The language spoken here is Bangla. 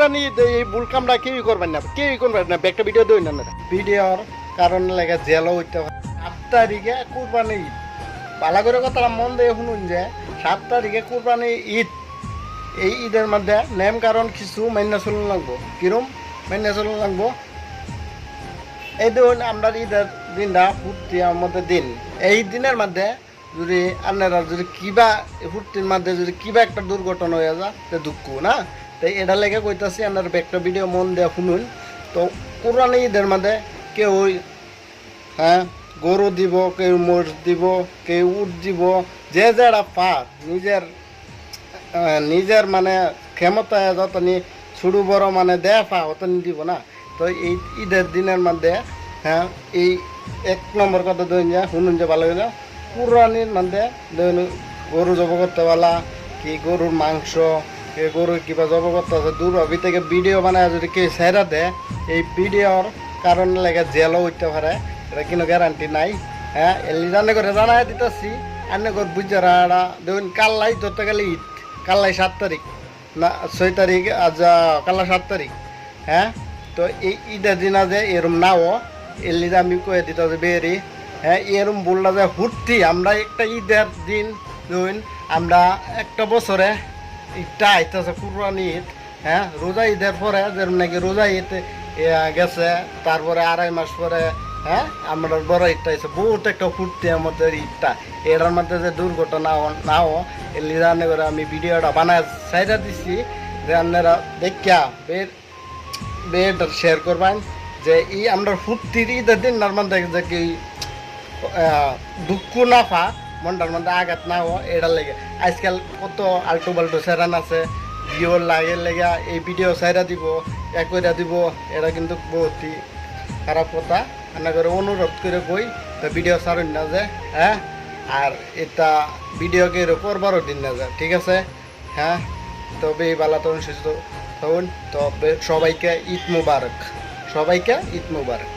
কুরবানি এই ভুল কামটা কেউই করবেন না, কেউই করবেন না। একটা ভিডিও দই না, ভিডিওর কারণে লেগে জেলও হইতে পারে। 7 তারিখে কুরবানি ঈদ, ভালো করে কথাটা মন দিয়ে শুনুন যে 7 তারিখে কুরবানি ঈদ। এই ঈদের মধ্যে নেম কারণ কিছু মাইনা চলন লাগবো। কিরম মাইনা চলন লাগবো? এই ধরুন আমরা ঈদের দিনটা ফুর্তির মধ্যে দিন, এই দিনের মধ্যে যদি আপনারা যদি কিবা ফুর্তির মধ্যে যদি কিবা একটা দুর্ঘটনা হয়ে যায় তো দুঃখ না। তাই এটা লেগে কইতাছি আপনার একটা ভিডিও মন দেওয়া শুনুন। তো কুরবানি ঈদের মধ্যে কেউ হ্যাঁ গরু দিব, কেউ মোষ দিব, কেউ উট দিব, যে যারা পার নিজের মানে ক্ষমতায় যতনি ছোটো বড় মানে দেয়া পা অতনি দিব না। তো এই ঈদের দিনের মধ্যে হ্যাঁ এই 1 নম্বর কথা ধরুন যে শুনুন যে ভালো হয়ে কুরবানির মধ্যে ধরুন গরু জব করতে পারলা কি গরুর মাংস কে গরুর কিবা জব করতে আছে দূর অভি থেকে ভিডিও বানায় যদি কেউ ছেড়া দেয় এই ভিডিওর কারণে লেগে জেলও উঠতে পারে, এটা কোনো গ্যারান্টি নাই। হ্যাঁ এলি রান্না করে জানাই দিতেছি রান্না করে বুঝে রাড়া দেখুন কাল্লাই ধরতে গেলে ঈদ, কাল্লাই 7 তারিখ না 6 তারিখ আজ কাল্লা 7 তারিখ। হ্যাঁ তো এই ঈদের দিন যে এরম নাও এলি আমি কয়ে দিতে যে বেরি হ্যাঁ এরম বললা যে ফুর্তি আমরা একটা ঈদের দিন ধরুন আমরা একটা বছরে ঈদটা আইতেছে কুরবানি ঈদ। হ্যাঁ রোজা ঈদের পরে যেরকম নাকি রোজা ঈদ গেছে তারপরে 2.5 মাস পরে হ্যাঁ আমরা বড় ঈদটা এসে বহুত একটা ফুর্তি আমাদের ঈদটা। এটার মধ্যে যে দুর্ঘটনা নাও এলি রান্না করে আমি ভিডিওটা বানায় সাইডা দিচ্ছি যে আপনারা দেখিয়া বেড শেয়ার করবেন যে এই আমরা ফুর্তির ঈদের দিন নর্মাল দেখে যে কি দুঃখ না পা মনটার মধ্যে আঘাত না হো এটা লেগে আজকাল কত আল্টু বাল্টু সেরান আছে ভিডিও লাগে লেগে এই ভিডিও সাইরা দিব একইরা দিব, এটা কিন্তু বহুতই খারাপ কথা। এনে করে অনুরোধ করে কই তো ভিডিও ছাড়ুন না যে হ্যাঁ আর এটা ভিডিওকে করবারও দিন না যায়, ঠিক আছে? হ্যাঁ তবে এই বালা তখন সুস্থ তখন তো সবাইকে ঈদ মুবারক, সবাইকে ঈদ মুবারক।